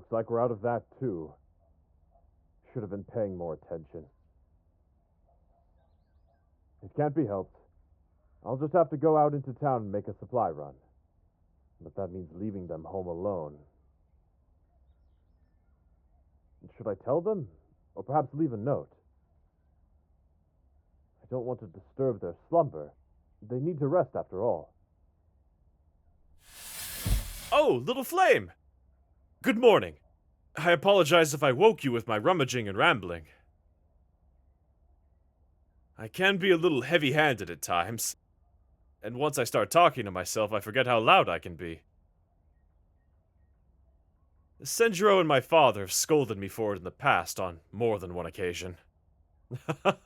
Looks like we're out of that, too. Should have been paying more attention. It can't be helped. I'll just have to go out into town and make a supply run. But that means leaving them home alone. Should I tell them? Or perhaps leave a note? I don't want to disturb their slumber. They need to rest after all. Oh, little flame! Good morning. I apologize if I woke you with my rummaging and rambling. I can be a little heavy-handed at times, and once I start talking to myself, I forget how loud I can be. Senjuro and my father have scolded me for it in the past on more than one occasion. Are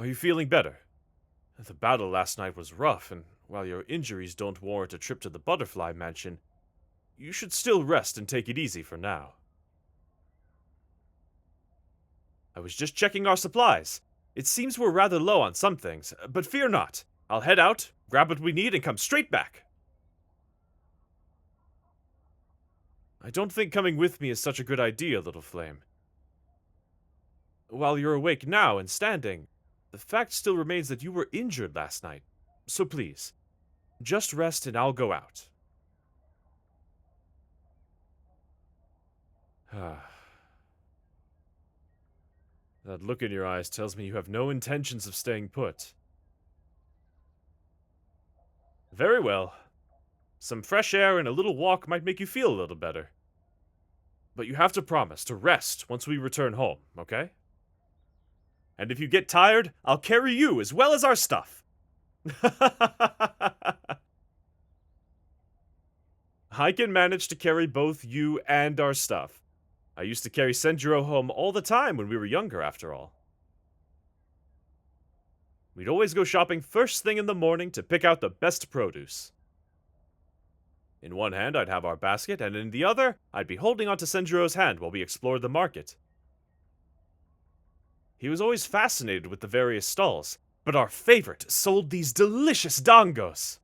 you feeling better? The battle last night was rough, and while your injuries don't warrant a trip to the Butterfly Mansion, you should still rest and take it easy for now. I was just checking our supplies. It seems we're rather low on some things, but fear not. I'll head out, grab what we need, and come straight back. I don't think coming with me is such a good idea, little flame. While you're awake now and standing, the fact still remains that you were injured last night. So please, just rest and I'll go out. That look in your eyes tells me you have no intentions of staying put. Very well. Some fresh air and a little walk might make you feel a little better. But you have to promise to rest once we return home, okay? And if you get tired, I'll carry you as well as our stuff. I can manage to carry both you and our stuff. I used to carry Senjuro home all the time when we were younger, after all. We'd always go shopping first thing in the morning to pick out the best produce. In one hand, I'd have our basket, and in the other, I'd be holding onto Senjuro's hand while we explored the market. He was always fascinated with the various stalls, but our favorite sold these delicious dangos.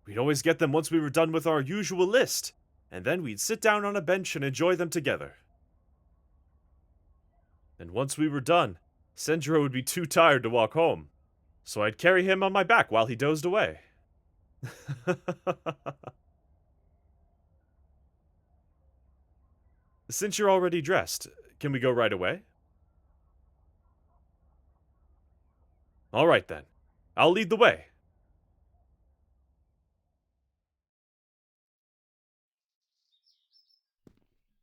We'd always get them once we were done with our usual list, and then we'd sit down on a bench and enjoy them together. And once we were done, Senjuro would be too tired to walk home, so I'd carry him on my back while he dozed away. Since you're already dressed, can we go right away? All right then. I'll lead the way.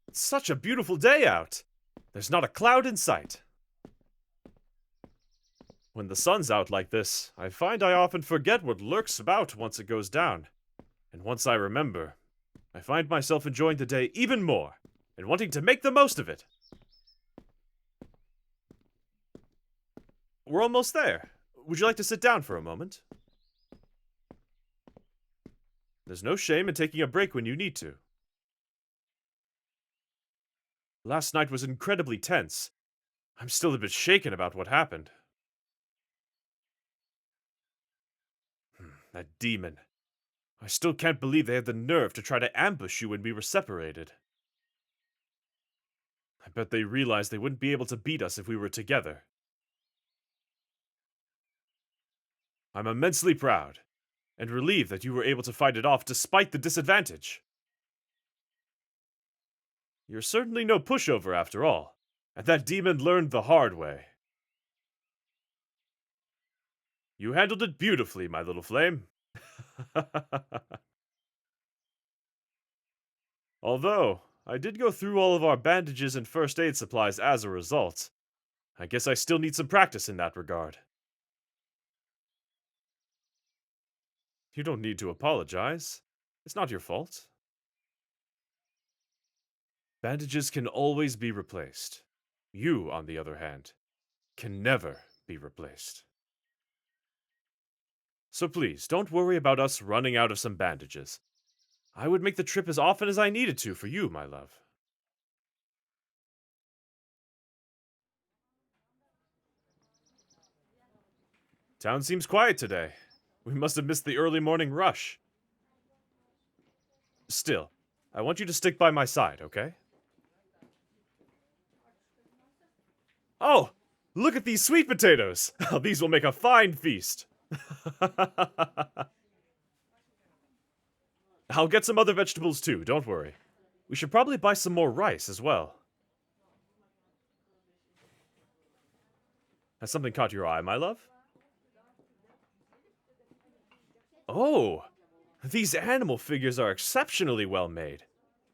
It's such a beautiful day out. There's not a cloud in sight. When the sun's out like this, I find I often forget what lurks about once it goes down. And once I remember, I find myself enjoying the day even more, and wanting to make the most of it. We're almost there. Would you like to sit down for a moment? There's no shame in taking a break when you need to. Last night was incredibly tense. I'm still a bit shaken about what happened. That demon. I still can't believe they had the nerve to try to ambush you when we were separated. I bet they realized they wouldn't be able to beat us if we were together. I'm immensely proud, and relieved that you were able to fight it off despite the disadvantage. You're certainly no pushover after all, and that demon learned the hard way. You handled it beautifully, my little flame. Although, I did go through all of our bandages and first aid supplies as a result. I guess I still need some practice in that regard. You don't need to apologize. It's not your fault. Bandages can always be replaced. You, on the other hand, can never be replaced. So please, don't worry about us running out of some bandages. I would make the trip as often as I needed to for you, my love. Town seems quiet today. We must have missed the early morning rush. Still, I want you to stick by my side, okay? Oh, look at these sweet potatoes! These will make a fine feast. I'll get some other vegetables too, don't worry. We should probably buy some more rice as well. Has something caught your eye, my love? Oh, these animal figures are exceptionally well made.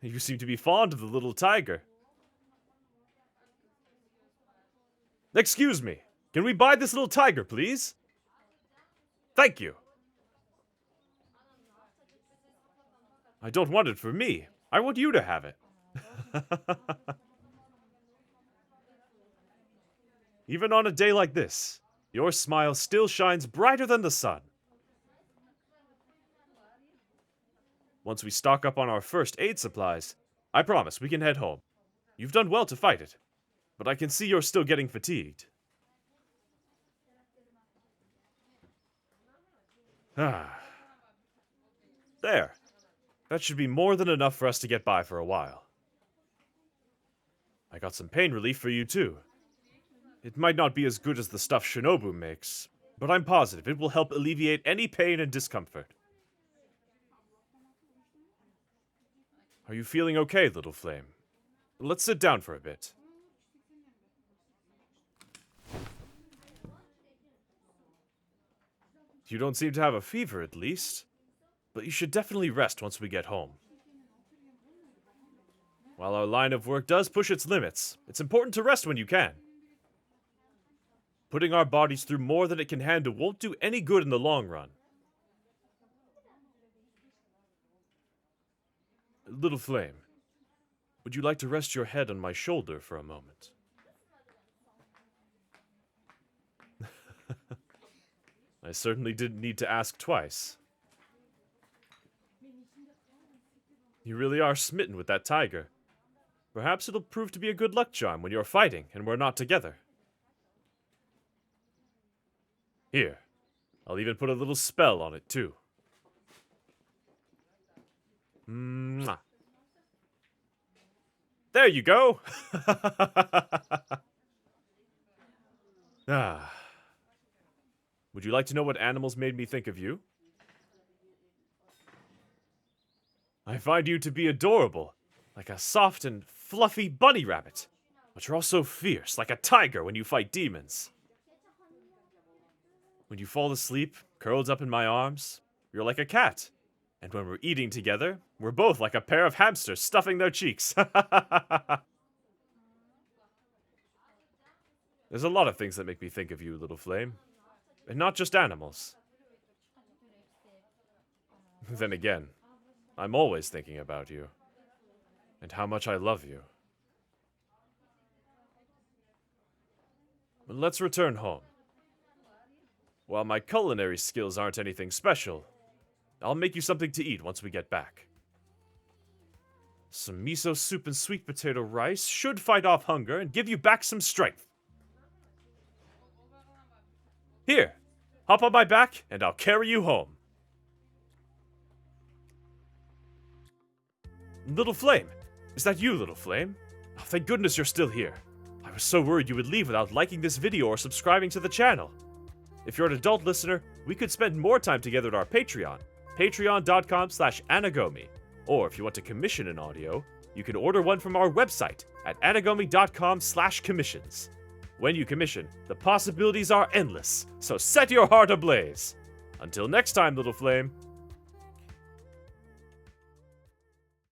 You seem to be fond of the little tiger. Excuse me, can we buy this little tiger, please? Thank you. I don't want it for me. I want you to have it. Even on a day like this, your smile still shines brighter than the sun. Once we stock up on our first aid supplies, I promise we can head home. You've done well to fight it, but I can see you're still getting fatigued. Ah. There. That should be more than enough for us to get by for a while. I got some pain relief for you too. It might not be as good as the stuff Shinobu makes, but I'm positive it will help alleviate any pain and discomfort. Are you feeling okay, little flame? Let's sit down for a bit. You don't seem to have a fever, at least. But you should definitely rest once we get home. While our line of work does push its limits, it's important to rest when you can. Putting our bodies through more than it can handle won't do any good in the long run. Little flame, would you like to rest your head on my shoulder for a moment? I certainly didn't need to ask twice. You really are smitten with that tiger. Perhaps it'll prove to be a good luck charm when you're fighting and we're not together. Here, I'll even put a little spell on it too. Mwah. There you go! Ah. Would you like to know what animals made me think of you? I find you to be adorable, like a soft and fluffy bunny rabbit. But you're also fierce, like a tiger when you fight demons. When you fall asleep, curled up in my arms, you're like a cat. And when we're eating together, we're both like a pair of hamsters stuffing their cheeks. There's a lot of things that make me think of you, little flame. And not just animals. Then again, I'm always thinking about you. And how much I love you. But let's return home. While my culinary skills aren't anything special, I'll make you something to eat once we get back. Some miso soup and sweet potato rice should fight off hunger and give you back some strength. Here, hop on my back and I'll carry you home. Little Flame, is that you, Little Flame? Oh, thank goodness you're still here. I was so worried you would leave without liking this video or subscribing to the channel. If you're an adult listener, we could spend more time together at our Patreon, patreon.com/Anigomi. Or if you want to commission an audio, you can order one from our website at anigomi.com/commissions. When you commission, the possibilities are endless, so set your heart ablaze. Until next time, Little Flame.